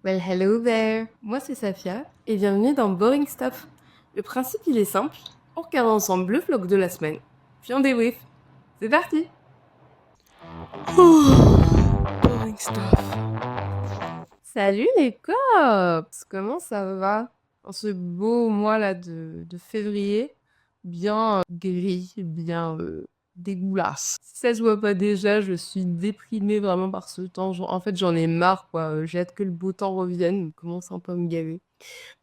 Well, hello there! Moi, c'est Safia, et bienvenue dans Boring Stuff. Le principe, il est simple. On regarde ensemble le vlog de la semaine, puis on débrief. C'est parti! Boring stuff. Salut les cops! Comment ça va? En ce beau mois là de février, bien gris, bien dégueulasse. Si ça se voit pas déjà, je suis déprimée vraiment par ce temps. En fait, j'en ai marre quoi. J'ai hâte que le beau temps revienne, commence un peu à me gaver.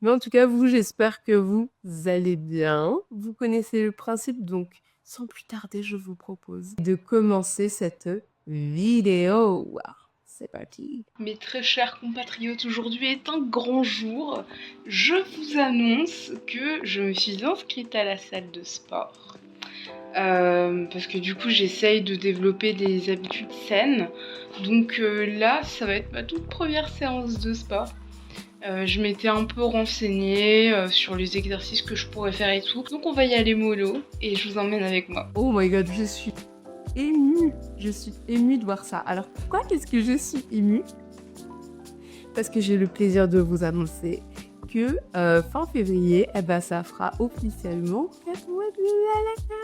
Mais en tout cas, vous, j'espère que vous allez bien. Vous connaissez le principe, donc sans plus tarder, je vous propose de commencer cette vidéo. C'est parti. Mes très chers compatriotes, aujourd'hui est un grand jour. Je vous annonce que je me suis inscrite à la salle de sport. Parce que du coup, j'essaye de développer des habitudes saines. Donc là, ça va être ma toute première séance de sport. Je m'étais un peu renseignée sur les exercices que je pourrais faire et tout. Donc on va y aller mollo et je vous emmène avec moi. Oh my god, je suis émue. Je suis émue de voir ça. Alors pourquoi est-ce que je suis émue? Parce que j'ai le plaisir de vous annoncer que fin février, eh ben, ça fera officiellement 4 mois que je vais à la salle.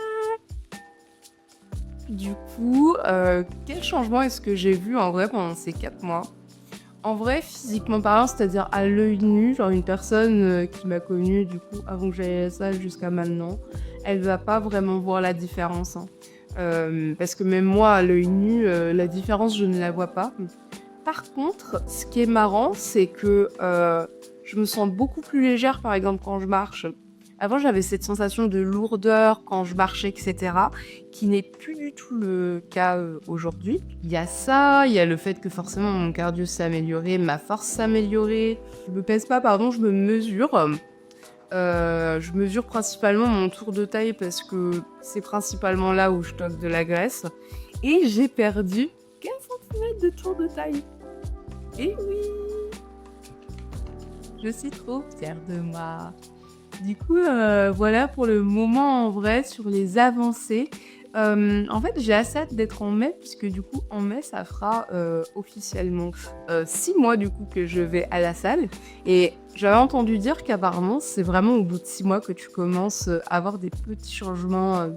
Du coup, quel changement est-ce que j'ai vu en vrai pendant ces 4 mois? En vrai, physiquement parlant, c'est-à-dire à l'œil nu, genre une personne qui m'a connue du coup avant que j'aille à la salle jusqu'à maintenant, elle va pas vraiment voir la différence, hein. Parce que même moi, à l'œil nu, la différence, je ne la vois pas. Par contre, ce qui est marrant, c'est que je me sens beaucoup plus légère, par exemple, quand je marche. Avant, j'avais cette sensation de lourdeur quand je marchais, etc., qui n'est plus du tout le cas aujourd'hui. Il y a ça, il y a le fait que forcément mon cardio s'est amélioré, ma force s'est améliorée. Je me pèse pas, pardon, je me mesure. Je mesure principalement mon tour de taille parce que c'est principalement là où je stocke de la graisse. Et j'ai perdu 15 cm de tour de taille. Et oui! Je suis trop fière de moi. Du coup, voilà pour le moment en vrai sur les avancées. En fait, j'ai assez hâte d'être en mai, puisque du coup, en mai, ça fera officiellement 6 mois du coup que je vais à la salle. Et j'avais entendu dire qu'apparemment, c'est vraiment au bout de 6 mois que tu commences à avoir des petits changements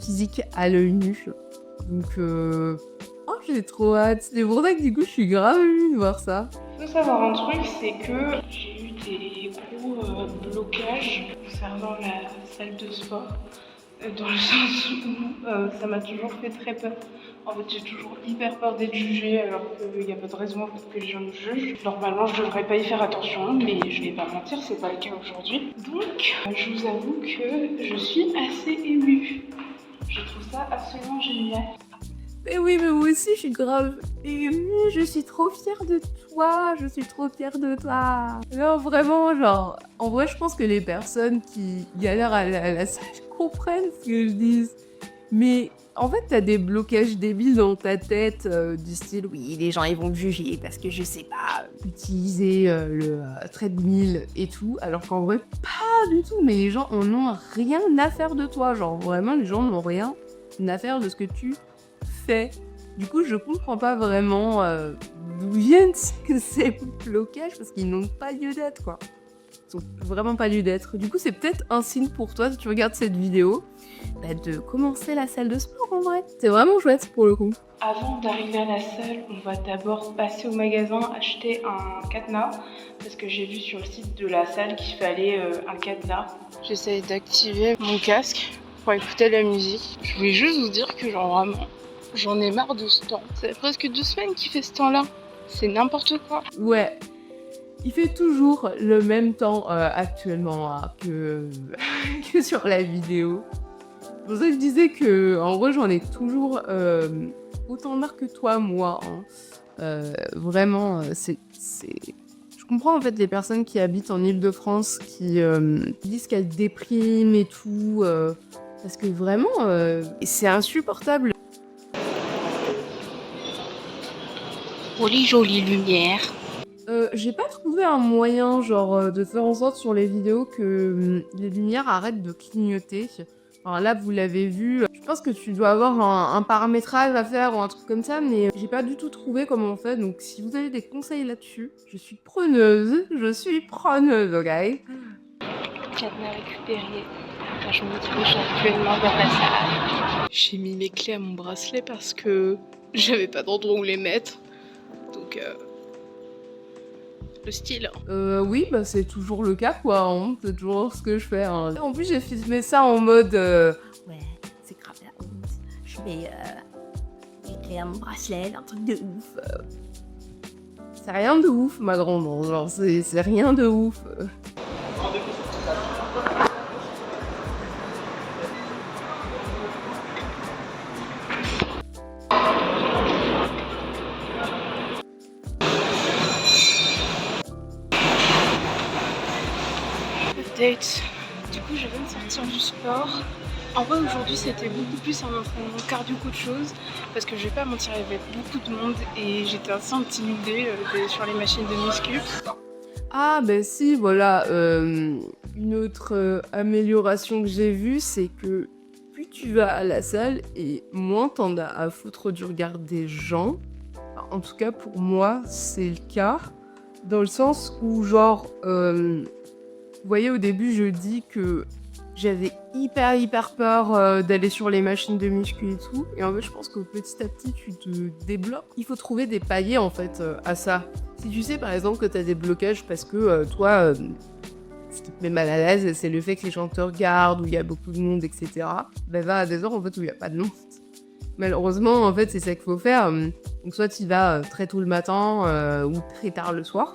physiques à l'œil nu. Donc, oh, j'ai trop hâte. C'est pour ça que du coup, je suis grave émue de voir ça. Il faut savoir un truc, c'est que j'ai eu des gros blocages concernant la salle de sport, dans le sens où ça m'a toujours fait très peur. En fait, j'ai toujours hyper peur d'être jugée, alors qu'il n'y a pas de raison pour que les gens me jugent. Normalement, je devrais pas y faire attention, mais je vais pas mentir, c'est pas le cas aujourd'hui. Donc, je vous avoue que je suis assez émue. Je trouve ça absolument génial. Mais oui, mais moi aussi, je suis grave émue. Je suis trop fière de toi. Je suis trop fière de toi. Non, vraiment, genre, en vrai, je pense que les personnes qui galèrent à la salle comprennent ce que je dis. Mais en fait, t'as des blocages débiles dans ta tête, du style, oui, les gens, ils vont me juger parce que je sais pas utiliser le treadmill et tout. Alors qu'en vrai, pas du tout. Mais les gens en ont rien à faire de toi. Genre, vraiment, les gens n'ont rien à faire de ce que tu fais. Du coup, je comprends pas vraiment d'où viennent ces blocages parce qu'ils n'ont pas lieu d'être, quoi. Ils n'ont vraiment pas lieu d'être. Du coup, c'est peut-être un signe pour toi, si tu regardes cette vidéo, bah, de commencer la salle de sport en vrai. C'est vraiment chouette pour le coup. Avant d'arriver à la salle, on va d'abord passer au magasin acheter un cadenas parce que j'ai vu sur le site de la salle qu'il fallait un cadenas. J'essaye d'activer mon casque pour écouter la musique. Je voulais juste vous dire que genre vraiment, j'en ai marre de ce temps. Ça fait presque 2 semaines qu'il fait ce temps-là. C'est n'importe quoi. Ouais. Il fait toujours le même temps actuellement hein, que sur la vidéo. C'est pour ça que je disais que en vrai j'en ai toujours autant marre que toi, moi. Hein. Vraiment, je comprends en fait les personnes qui habitent en Île-de-France qui disent qu'elles dépriment et tout. Parce que vraiment, c'est insupportable. Jolie lumière. J'ai pas trouvé un moyen, genre, de faire en sorte sur les vidéos que les lumières arrêtent de clignoter. Alors là, vous l'avez vu, je pense que tu dois avoir un paramétrage à faire ou un truc comme ça, mais j'ai pas du tout trouvé comment on fait. Donc si vous avez des conseils là-dessus, je suis preneuse, ok? Cadenas récupéré. Là, je me dirige actuellement vers la salle. J'ai mis mes clés à mon bracelet parce que j'avais pas d'endroit où les mettre. Donc, le style. Oui, bah c'est toujours le cas, quoi. Hein. C'est toujours ce que je fais. Hein. En plus, j'ai filmé ça en mode. Ouais, c'est grave la honte. Je mets les clés à mon bracelet, un truc de ouf. C'est rien de ouf, ma grande. Genre, c'est rien de ouf. Update. Du coup, je viens de sortir du sport. En vrai, aujourd'hui, c'était beaucoup plus un entraînement cardio qu'autre chose. Parce que je vais pas mentir, il y avait beaucoup de monde et j'étais assez intimidée sur les machines de muscu. Ah, ben si, voilà. Une autre amélioration que j'ai vue, c'est que plus tu vas à la salle et moins t'en as à foutre du regard des gens. Enfin, en tout cas, pour moi, c'est le cas. Dans le sens où, genre, vous voyez, au début, je dis que j'avais hyper peur d'aller sur les machines de muscu et tout. Et en fait, je pense que petit à petit, tu te débloques. Il faut trouver des paliers, en fait, à ça. Si tu sais, par exemple, que tu as des blocages parce que toi, ce qui te met mal à l'aise, c'est le fait que les gens te regardent, où il y a beaucoup de monde, etc. Ben va à des heures, en fait, où il n'y a pas de monde. Malheureusement, en fait, c'est ça qu'il faut faire. Donc, soit tu y vas très tôt le matin ou très tard le soir.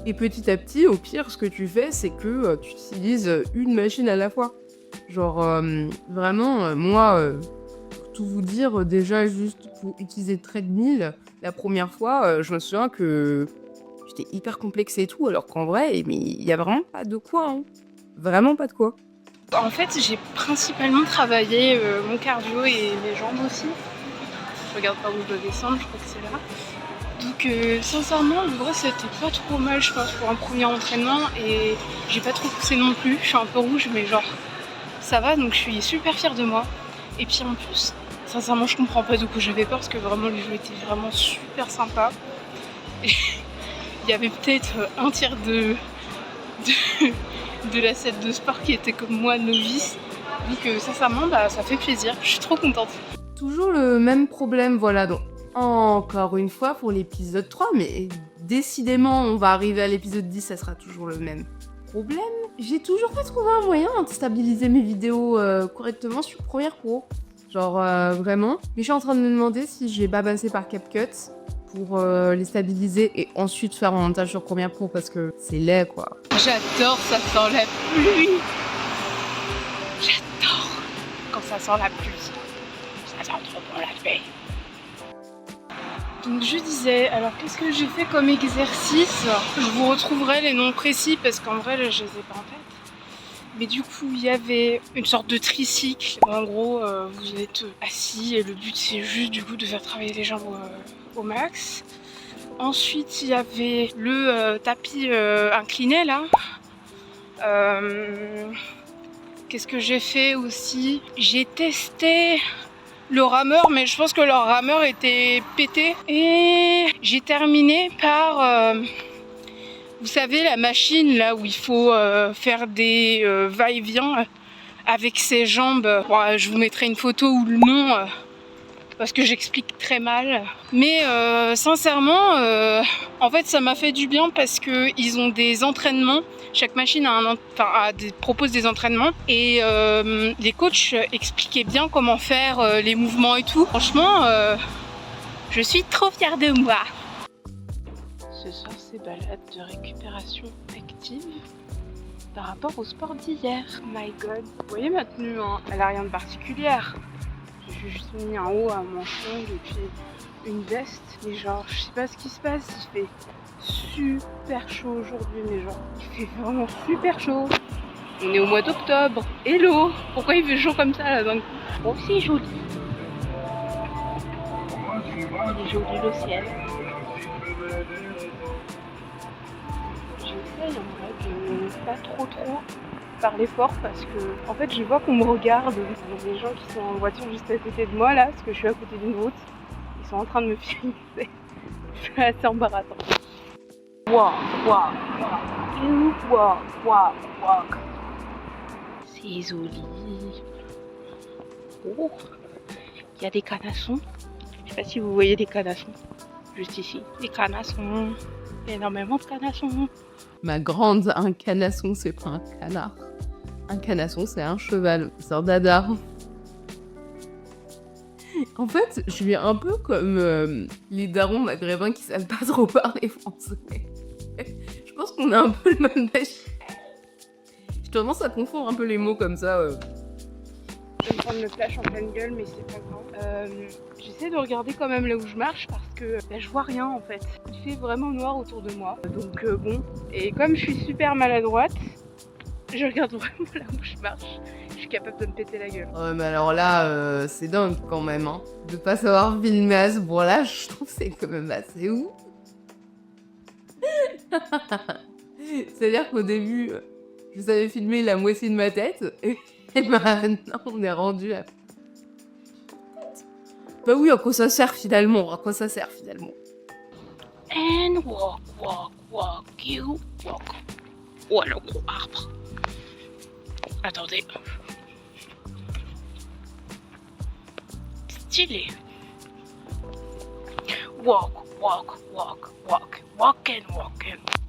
Et petit à petit, au pire, ce que tu fais, c'est que tu utilises une machine à la fois. Genre, vraiment, moi, pour tout vous dire, déjà, juste pour utiliser Treadmill, la première fois, je me souviens que j'étais hyper complexée et tout, alors qu'en vrai, mais il y a vraiment pas de quoi. Hein. Vraiment pas de quoi. En fait, j'ai principalement travaillé mon cardio et mes jambes aussi. Je regarde par où je dois descendre, je crois que c'est là. Donc sincèrement, en vrai, c'était pas trop mal, je pense, pour un premier entraînement. Et j'ai pas trop poussé non plus. Je suis un peu rouge, mais genre, ça va. Donc je suis super fière de moi. Et puis en plus, sincèrement, je comprends pas de quoi j'avais peur parce que vraiment, le jeu était vraiment super sympa. Et il y avait peut-être un tiers de la salle de sport qui était comme moi, novice. Donc sincèrement, bah, ça fait plaisir. Je suis trop contente. Toujours le même problème, voilà. Donc, encore une fois pour l'épisode 3, mais décidément, on va arriver à l'épisode 10, ça sera toujours le même problème. J'ai toujours pas trouvé un moyen de stabiliser mes vidéos correctement sur Premiere Pro. Genre, vraiment. Mais je suis en train de me demander si je vais pas passer par CapCut pour les stabiliser et ensuite faire un montage sur Premiere Pro parce que c'est laid, quoi. J'adore ça sent la pluie. J'adore quand ça sent la pluie. Ça sent trop bon la pluie. Donc je disais, alors qu'est-ce que j'ai fait comme exercice? Je vous retrouverai les noms précis parce qu'en vrai là, je les ai pas en tête. Mais du coup il y avait une sorte de tricycle. En gros vous êtes assis et le but c'est juste du coup de faire travailler les jambes au max. Ensuite il y avait le tapis incliné là. Qu'est-ce que j'ai fait aussi? J'ai testé le rameur, mais je pense que le rameur était pété. Et j'ai terminé par, vous savez, la machine là où il faut faire des va-et-vient avec ses jambes. Bon, je vous mettrai une photo ou le nom parce que j'explique très mal. Mais sincèrement, en fait, ça m'a fait du bien parce qu'ils ont des entraînements. Chaque machine propose des entraînements et les coachs expliquaient bien comment faire les mouvements et tout. Franchement, je suis trop fière de moi. Ce soir, c'est balade de récupération active par rapport au sport d'hier. My God, vous voyez ma tenue, hein, elle a rien de particulière. J'ai juste mis un haut à manche longue et puis une veste. Mais genre, je sais pas ce qui se passe, il fait super chaud aujourd'hui, mais genre, il fait vraiment super chaud. On est au mois d'octobre. Hello! Pourquoi il fait chaud comme ça là d'un coup? Oh, c'est joli. Il est joli le ciel. J'essaye en vrai de pas trop parler fort parce que en fait je vois qu'on me regarde. Il y a des gens qui sont en voiture juste à côté de moi là, parce que je suis à côté d'une route. Ils sont en train de me filmer. C'est assez embarrassant. Waouh, waouh, waouh, waouh, waouh. C'est joli. Oh, il y a des canassons. Je sais pas si vous voyez des canassons. Juste ici. Des canassons. Énormément de canassons. Ma grande, un canasson, c'est pas un canard. Un canasson, c'est un cheval, c'est un dada. En fait, je suis un peu comme les darons maghrébins qui savent pas trop parler français. Je pense qu'on a un peu le même âge. J'ai tendance à confondre un peu les mots comme ça. Je vais me prendre le flash en pleine gueule, mais c'est pas grave. J'essaie de regarder quand même là où je marche parce que je vois rien en fait. Il fait vraiment noir autour de moi. Donc bon, et comme je suis super maladroite, je regarde vraiment là où je marche. Je suis capable de me péter la gueule. Mais alors là, c'est dingue quand même. Hein. De pas savoir filmer à ce point-là, je trouve que c'est quand même assez ouf. C'est-à-dire qu'au début, je savais filmer la moitié de ma tête. Et maintenant, on est rendu à... Bah oui, à quoi ça sert finalement? À quoi ça sert finalement? And walk, walk, walk, you walk. Oh, le gros arbre. Attendez. Stylé. Walk, walk, walk, walk, walk and walk and walk.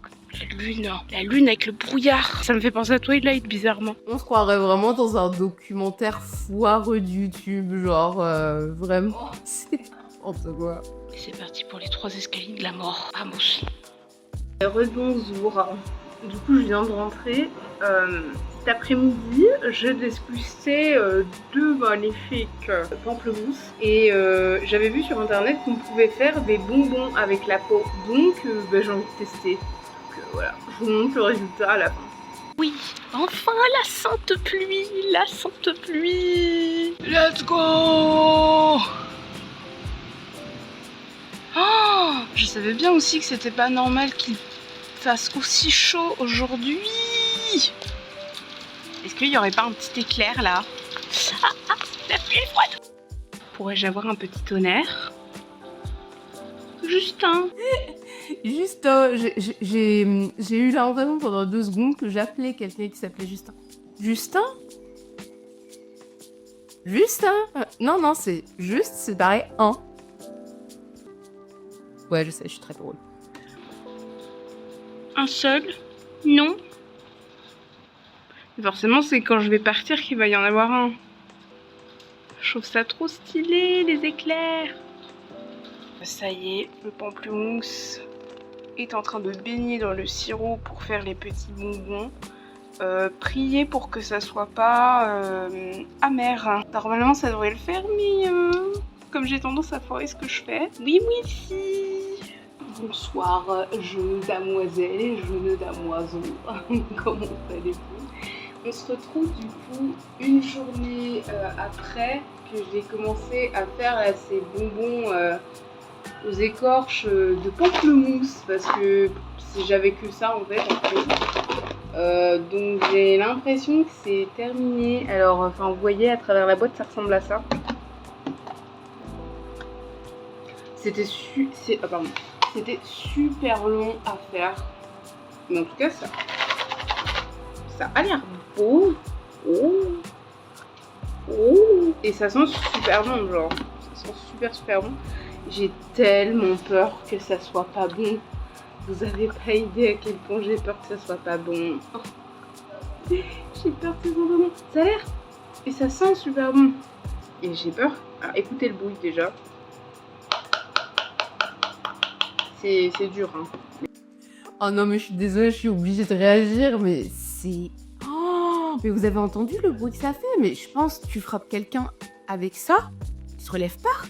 La lune avec le brouillard. Ça me fait penser à Twilight, bizarrement. On se croirait vraiment dans un documentaire foireux de YouTube, genre vraiment, c'est n'importe quoi. Et c'est parti pour les 3 escaliers de la mort. Vamos. Rebonjour. Du coup, je viens de rentrer. Cet après-midi, je dégustais les fake pamplemousse. Et j'avais vu sur internet qu'on pouvait faire des bonbons avec la peau. Donc, j'ai envie de tester. Voilà, je vous montre le résultat à la fin. Oui, enfin la sainte pluie, la sainte pluie. Let's go. Oh, je savais bien aussi que c'était pas normal qu'il fasse aussi chaud aujourd'hui. Est-ce qu'il y aurait pas un petit éclair là? La pluie est froide. Pourrais-je avoir un petit tonnerre? Justin. Justin, j'ai eu l'impression pendant 2 secondes que j'appelais quelqu'un qui s'appelait Justin. Justin? Justin? Non, c'est juste, c'est pareil, un. Ouais, je sais, je suis très drôle. Un seul? Non. Forcément, c'est quand je vais partir qu'il va y en avoir un. Je trouve ça trop stylé, les éclairs. Ça y est, le pamplemousse est en train de baigner dans le sirop pour faire les petits bonbons. Priez pour que ça soit pas amer. Normalement ça devrait le faire, mais comme j'ai tendance à foirer ce que je fais. Oui, si. Bonsoir, jeunes damoiselles et jeunes damoiseaux. Comment allez-vous? On se retrouve du coup une journée après que j'ai commencé à faire ces bonbons aux écorces de pamplemousse parce que j'avais que ça en fait. Donc j'ai l'impression que c'est terminé. Alors vous voyez à travers la boîte ça ressemble à ça. C'était super long à faire. Mais en tout cas ça a l'air beau. Oh. Et ça sent super bon, genre. Ça sent super bon. J'ai tellement peur que ça soit pas bon. Vous avez pas idée à quel point j'ai peur que ça soit pas bon. J'ai peur que ça soit pas bon. Ça a l'air et ça sent super bon. Et j'ai peur. Alors écoutez le bruit déjà. C'est dur hein. Oh non mais je suis désolée, je suis obligée de réagir, mais c'est... Oh, mais vous avez entendu le bruit que ça fait? Mais je pense que tu frappes quelqu'un avec ça, il se relève pas.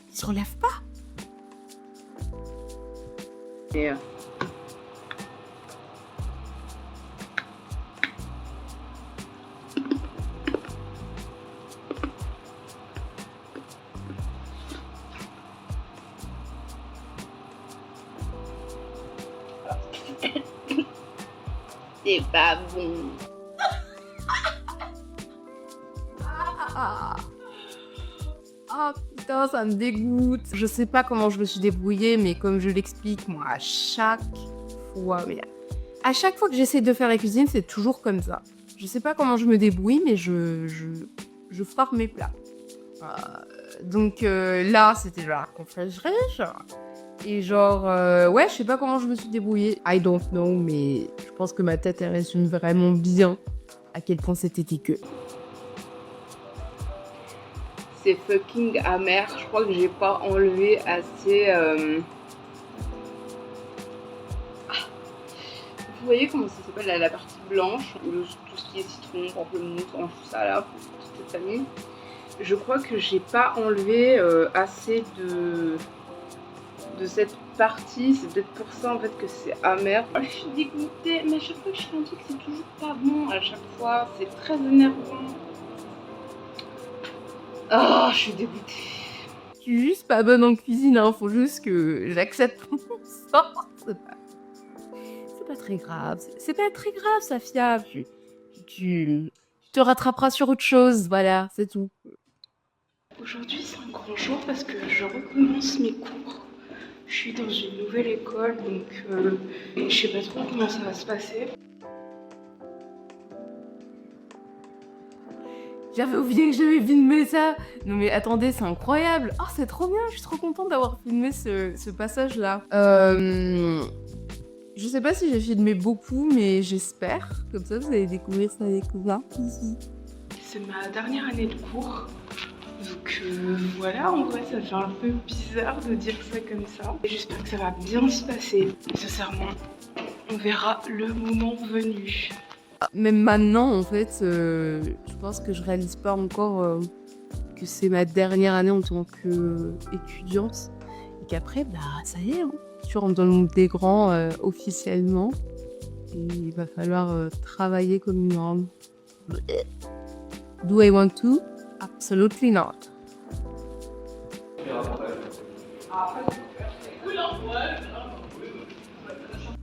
Il se relève pas. Et c'est pas bon. Ah putain, ça me dégoûte. Je sais pas comment je me suis débrouillée, mais comme je l'explique, moi, à chaque fois que j'essaie de faire la cuisine, c'est toujours comme ça. Je sais pas comment je me débrouille, mais je frappe mes plats. Donc là, c'était genre et genre, ouais, je sais pas comment je me suis débrouillée. I don't know, mais je pense que ma tête, elle résume vraiment bien à quel point c'était dégueu. C'est fucking amer. Je crois que j'ai pas enlevé assez... Vous voyez comment ça s'appelle la partie blanche, tout ce qui est citron, pamplemousse, orange, tout ça là, toute cette famille. Je crois que j'ai pas enlevé assez de cette partie. C'est peut-être pour ça en fait que c'est amer. Je suis dégoûtée, mais à chaque fois que je fais un truc, c'est toujours pas bon. À chaque fois, c'est très énervant. Oh, je suis dégoûtée. Je suis juste pas bonne en cuisine, hein. Faut juste que j'accepte mon sort. C'est pas très grave. C'est pas très grave, Safia. Tu te rattraperas sur autre chose, voilà, c'est tout. Aujourd'hui, c'est un grand jour parce que je recommence mes cours. Je suis dans une nouvelle école, donc je sais pas trop comment ça va se passer. J'avais oublié que j'avais filmé ça. Non mais attendez, c'est incroyable. Oh, c'est trop bien, je suis trop contente d'avoir filmé ce passage-là. Je sais pas si j'ai filmé beaucoup, mais j'espère. Comme ça, vous allez découvrir ça avec vous. C'est ma dernière année de cours. Donc voilà, en vrai, ça fait un peu bizarre de dire ça comme ça. Et j'espère que ça va bien se passer. Sincèrement, on verra le moment venu. Même maintenant, en fait, je pense que je réalise pas encore que c'est ma dernière année en tant qu'étudiante. Et qu'après, bah, ça y est, hein. Je rentre dans le monde des grands officiellement. Et il va falloir travailler comme une grande. Do I want to? Absolutely not.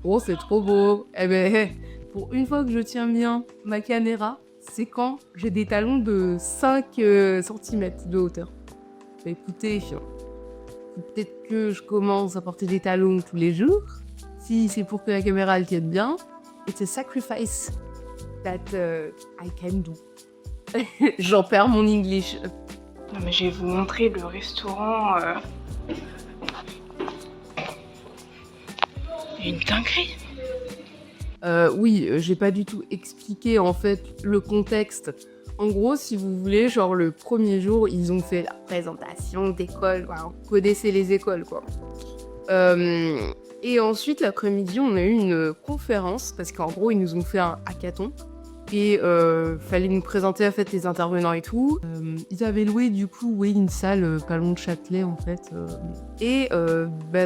Oh, c'est trop beau. Eh ben, pour une fois que je tiens bien ma caméra, c'est quand j'ai des talons de 5 cm de hauteur. Bah, écoutez, peut-être que je commence à porter des talons tous les jours. Si c'est pour que la caméra elle tienne bien, it's a sacrifice that I can do. J'en perds mon English. Non mais je vais vous montrer le restaurant. Une dinguerie. Oui, j'ai pas du tout expliqué en fait le contexte. En gros, si vous voulez, genre le premier jour, ils ont fait la présentation d'école. Voilà, on connaissait les écoles, quoi. Et ensuite, l'après-midi, on a eu une conférence parce qu'en gros, ils nous ont fait un hackathon. Et fallait nous présenter en fait les intervenants et tout. Ils avaient loué du coup une salle pas loin de Châtelet en fait. Et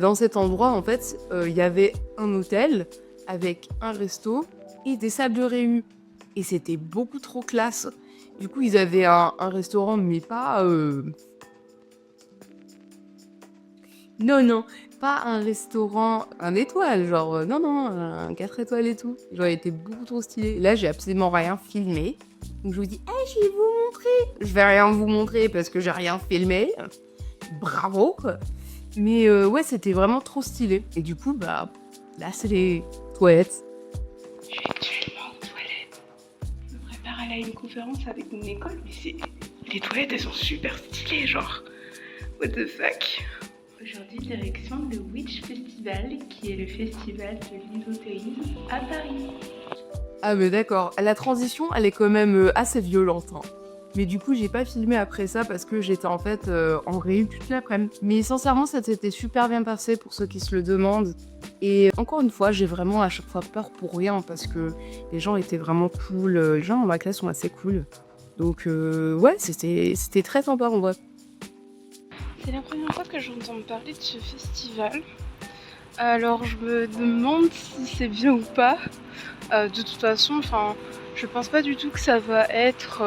dans cet endroit en fait, il y avait un hôtel avec un resto et des salles de réunion. Et c'était beaucoup trop classe. Du coup ils avaient un restaurant mais pas... Non, pas un restaurant, un étoile, genre, non, un 4 étoiles et tout. Genre, il était beaucoup trop stylé. Là, j'ai absolument rien filmé. Donc, je vous dis, hey, je vais vous montrer. Je vais rien vous montrer parce que j'ai rien filmé. Bravo. Mais ouais, c'était vraiment trop stylé. Et du coup, bah, là, c'est les toilettes. Je suis actuellement aux toilettes. Je me prépare à aller à une conférence avec mon école, mais les toilettes, elles sont super stylées, genre. What the fuck? Aujourd'hui, direction le Witch Festival, qui est le festival de l'ésotérisme à Paris. Ah mais d'accord, la transition, elle est quand même assez violente. Hein. Mais du coup, j'ai pas filmé après ça parce que j'étais en fait en réu toute l'après-midi. Mais sincèrement, ça s'était super bien passé pour ceux qui se le demandent. Et encore une fois, j'ai vraiment à chaque fois peur pour rien parce que les gens étaient vraiment cool. Les gens dans ma classe sont assez cool. Donc ouais, c'était très sympa en vrai. C'est la première fois que j'entends parler de ce festival. Alors je me demande si c'est bien ou pas. De toute façon, je pense pas du tout que ça va être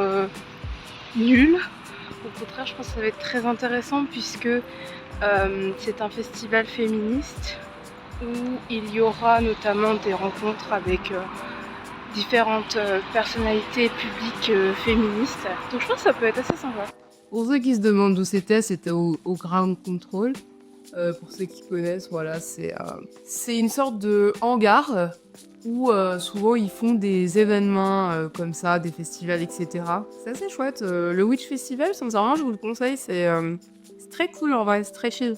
nul. Au contraire, je pense que ça va être très intéressant puisque c'est un festival féministe où il y aura notamment des rencontres avec différentes personnalités publiques féministes. Donc je pense que ça peut être assez sympa. Pour ceux qui se demandent d'où c'était au Ground Control. Pour ceux qui connaissent, voilà, c'est une sorte de hangar où souvent ils font des événements comme ça, des festivals, etc. C'est assez chouette. Le Witch Festival, sincèrement, je vous le conseille, c'est très cool en vrai, c'est très chill.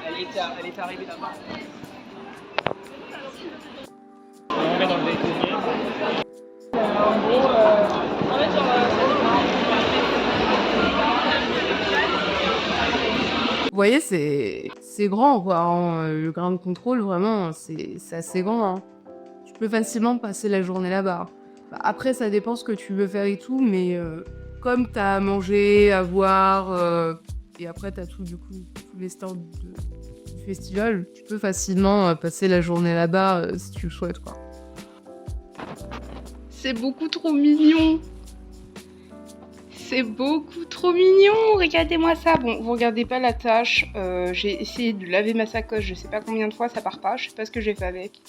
Elle est arrivée là-bas. On regarde dans le détail. En gros, en fait, Vous voyez, c'est grand, quoi. Hein. Le Ground Control, vraiment, c'est assez grand. Hein. Tu peux facilement passer la journée là-bas. Bah, après, ça dépend ce que tu veux faire et tout, mais comme t'as à manger, à boire, et après t'as tout, du coup, tous les stands du festival, tu peux facilement passer la journée là-bas si tu le souhaites, quoi. C'est beaucoup trop mignon. C'est beaucoup trop mignon, regardez-moi ça. Bon, vous regardez pas la tâche, j'ai essayé de laver ma sacoche, je sais pas combien de fois, ça part pas, je sais pas ce que j'ai fait avec.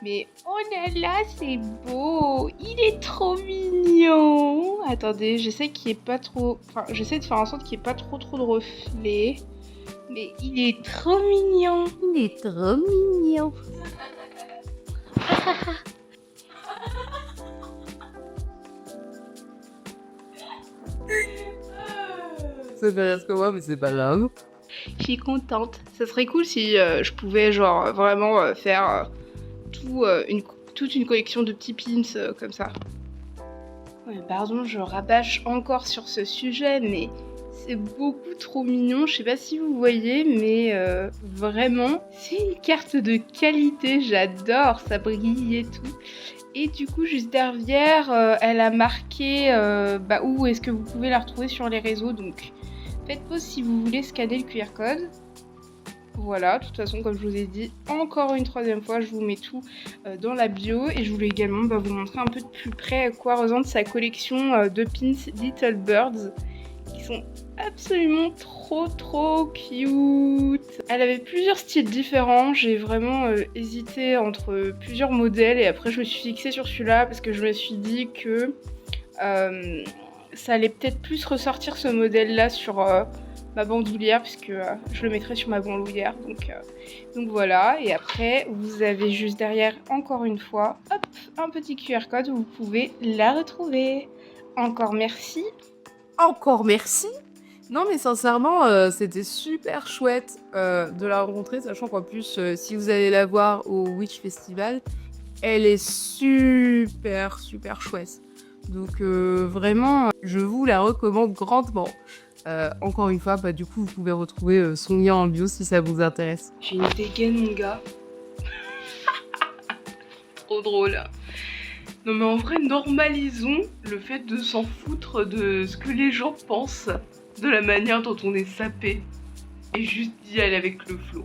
Mais oh là là, c'est beau, il est trop mignon. Attendez, j'essaie qu'il y ait pas trop... Enfin, j'essaie de faire en sorte qu'il y ait pas trop de reflets. Mais il est trop mignon. Il est trop mignon. Ça fait rire que moi, mais c'est pas grave. Je suis contente. Ça serait cool si je pouvais genre vraiment faire toute une collection de petits pins comme ça. Ouais, pardon, je rabâche encore sur ce sujet, mais c'est beaucoup trop mignon. Je sais pas si vous voyez, mais vraiment, c'est une carte de qualité. J'adore, ça brille et tout. Et du coup, juste derrière, elle a marqué où est-ce que vous pouvez la retrouver sur les réseaux. Donc, faites pause si vous voulez scanner le QR code. Voilà, de toute façon, comme je vous ai dit, encore une troisième fois, je vous mets tout dans la bio. Et je voulais également vous montrer un peu de plus près à quoi ressemble sa collection de pins Little Birds, qui sont absolument trop cute. Elle avait plusieurs styles différents, j'ai vraiment hésité entre plusieurs modèles et après je me suis fixée sur celui-là parce que je me suis dit que ça allait peut-être plus ressortir ce modèle-là sur ma bandoulière puisque je le mettrai sur ma bandoulière. Donc voilà, et après vous avez juste derrière encore une fois, hop, un petit QR code où vous pouvez la retrouver. Encore merci. Encore merci. Non mais sincèrement, c'était super chouette de la rencontrer, sachant qu'en plus, si vous allez la voir au Witch Festival, elle est super chouette. Donc vraiment, je vous la recommande grandement. Encore une fois, du coup, vous pouvez retrouver son lien en bio si ça vous intéresse. J'ai une dégaine, mon gars. Trop drôle. Non mais en vrai, normalisons le fait de s'en foutre de ce que les gens pensent, de la manière dont on est sapé, et juste d'y aller avec le flow.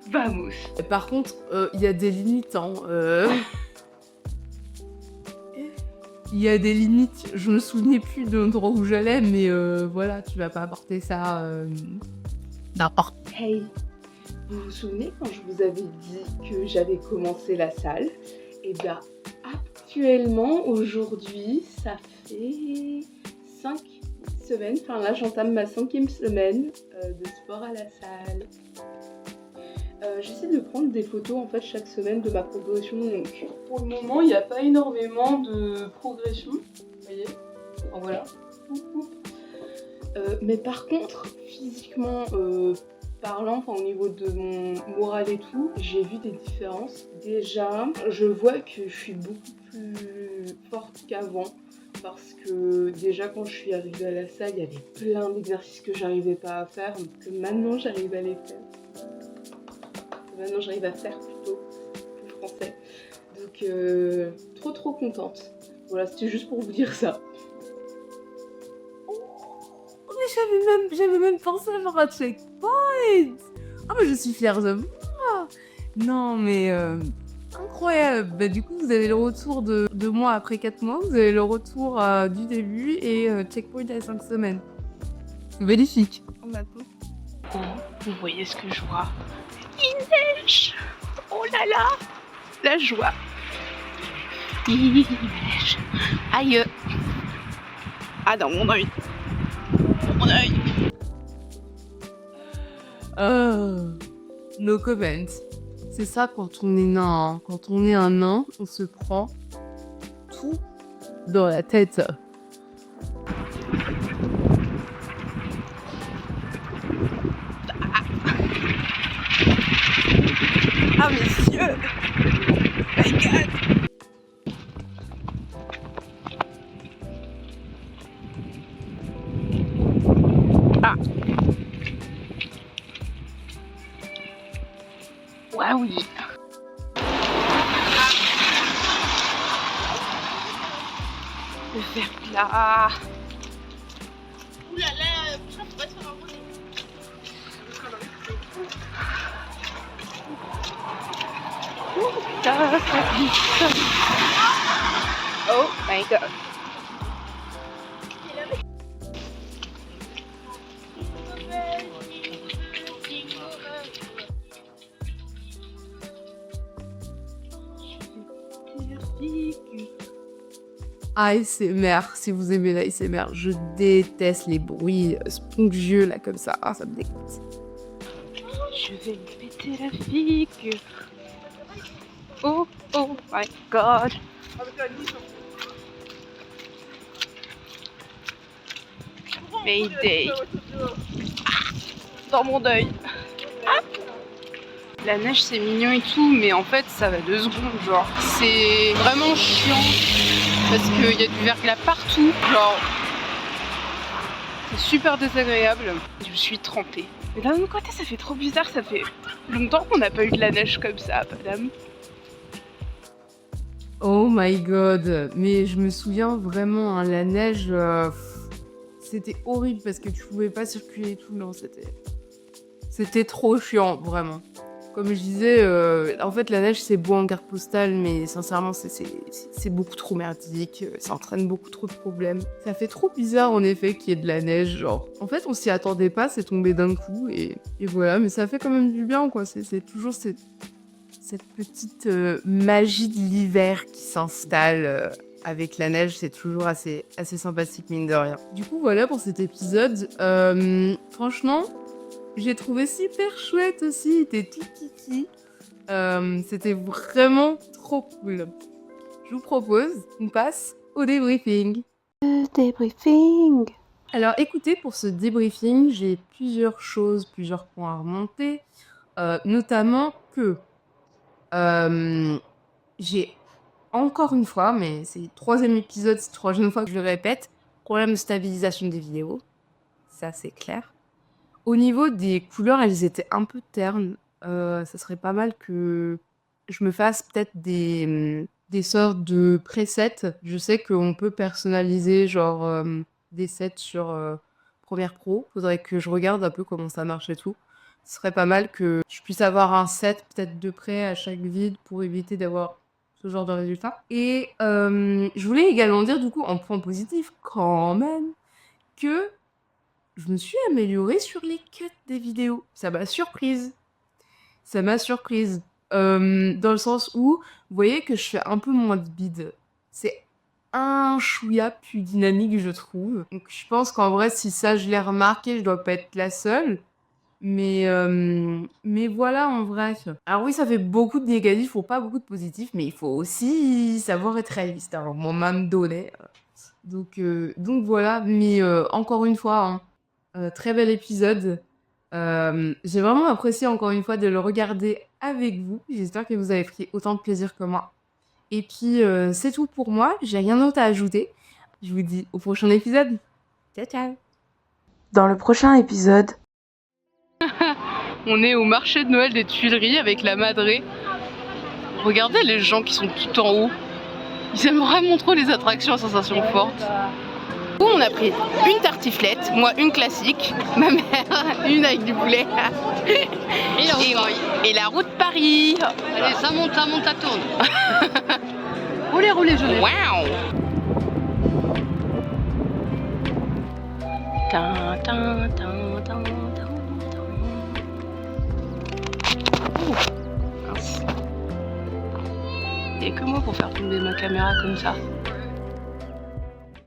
Vamos. Par contre, il y a des limites, hein. Il y a des limites, je me souvenais plus de l'endroit où j'allais, mais voilà, tu vas pas apporter ça n'importe. Hey, vous vous souvenez quand je vous avais dit que j'avais commencé la salle? Et bien, actuellement, aujourd'hui, ça fait 5 semaines, enfin là j'entame ma 5e semaine de sport à la salle. J'essaie de prendre des photos en fait chaque semaine de ma progression, donc pour le moment il n'y a pas énormément de progression, vous voyez, enfin, voilà. Mais par contre physiquement parlant, enfin au niveau de mon moral et tout, j'ai vu des différences. Déjà je vois que je suis beaucoup plus forte qu'avant, parce que déjà quand je suis arrivée à la salle il y avait plein d'exercices que j'arrivais pas à faire, donc que maintenant j'arrive à les faire. Maintenant j'arrive à faire plutôt plus français. Donc trop contente. Voilà, c'était juste pour vous dire ça. Oh, mais j'avais même pensé à faire un checkpoint. Ah mais je suis fière de moi. Non mais incroyable. Bah, du coup vous avez le retour de moi après 4 mois. Vous avez le retour du début et checkpoint à 5 semaines. C'est magnifique. Oh, vous voyez ce que je vois? Il neige! Oh là là! La joie! Il neige! Aïe! Ah, dans mon œil! Dans mon œil! No comment. C'est ça quand on est nain. Hein. Quand on est un nain, on se prend tout dans la tête. Ah, messieurs! My God! Ah! Waouh! Oui. Le verglas! Ouh là là! Ça faut pas se faire envoler! Oh my God! ASMR, si vous aimez l'ASMR, je déteste les bruits spongieux là comme ça. Ah, ça me dégoûte. Je vais me péter la figure. Oh, oh my God. Mayday. Dans mon deuil. Ah. La neige c'est mignon et tout, mais en fait ça va 2 secondes, genre. C'est vraiment chiant parce qu'il y a du verglas partout, genre. C'est super désagréable. Je suis trempée. Mais d'un autre côté ça fait trop bizarre, ça fait longtemps qu'on n'a pas eu de la neige comme ça, madame. Oh my God. Mais je me souviens vraiment, hein, la neige, c'était horrible parce que tu pouvais pas circuler et tout. Non, c'était trop chiant, vraiment. Comme je disais, en fait, la neige, c'est beau en carte postale, mais sincèrement, c'est beaucoup trop merdique. Ça entraîne beaucoup trop de problèmes. Ça fait trop bizarre, en effet, qu'il y ait de la neige. Genre, en fait, on s'y attendait pas, c'est tombé d'un coup, et voilà. Mais ça fait quand même du bien, quoi. C'est toujours cette petite magie de l'hiver qui s'installe avec la neige. C'est toujours assez sympathique, mine de rien. Du coup, voilà pour cet épisode. Franchement... J'ai trouvé super chouette aussi, il était tout kiki. C'était vraiment trop cool. Je vous propose qu'on passe au débriefing. Débriefing. Alors écoutez, pour ce débriefing, j'ai plusieurs choses, plusieurs points à remonter. Notamment que j'ai encore une fois, mais c'est le 3e épisode, c'est la 3e fois que je le répète, problème de stabilisation des vidéos. Ça c'est clair. Au niveau des couleurs, elles étaient un peu ternes. Ça serait pas mal que je me fasse peut-être des sortes de presets. Je sais qu'on peut personnaliser genre des sets sur Premiere Pro. Faudrait que je regarde un peu comment ça marche et tout. Ce serait pas mal que je puisse avoir un set peut-être de près à chaque vide pour éviter d'avoir ce genre de résultat. Et je voulais également dire du coup en point positif quand même que je me suis améliorée sur les cuts des vidéos. Ça m'a surprise. Dans le sens où, vous voyez que je fais un peu moins de bide. C'est un chouïa plus dynamique, je trouve. Donc je pense qu'en vrai, si ça, je l'ai remarqué, je dois pas être la seule. Mais voilà, en vrai. Alors oui, ça fait beaucoup de négatifs, faut pas beaucoup de positifs, mais il faut aussi savoir être réaliste. Alors, mon même donné. Donc voilà. Mais encore une fois... hein, très bel épisode. J'ai vraiment apprécié encore une fois de le regarder avec vous. J'espère que vous avez pris autant de plaisir que moi. Et puis c'est tout pour moi. J'ai rien d'autre à ajouter. Je vous dis au prochain épisode. Ciao ciao. Dans le prochain épisode. On est au marché de Noël des Tuileries avec la Madré. Regardez les gens qui sont tout en haut. Ils aiment vraiment trop les attractions à sensations fortes. On a pris une tartiflette, moi une classique, ma mère une avec du poulet. Et la route Paris. Allez, ça monte, ça tourne. Roulez, roulez, je l'ai. Waouh. Tin, tin, tin, tin, tin, tin. Il n'y a que moi pour faire tomber ma caméra comme ça.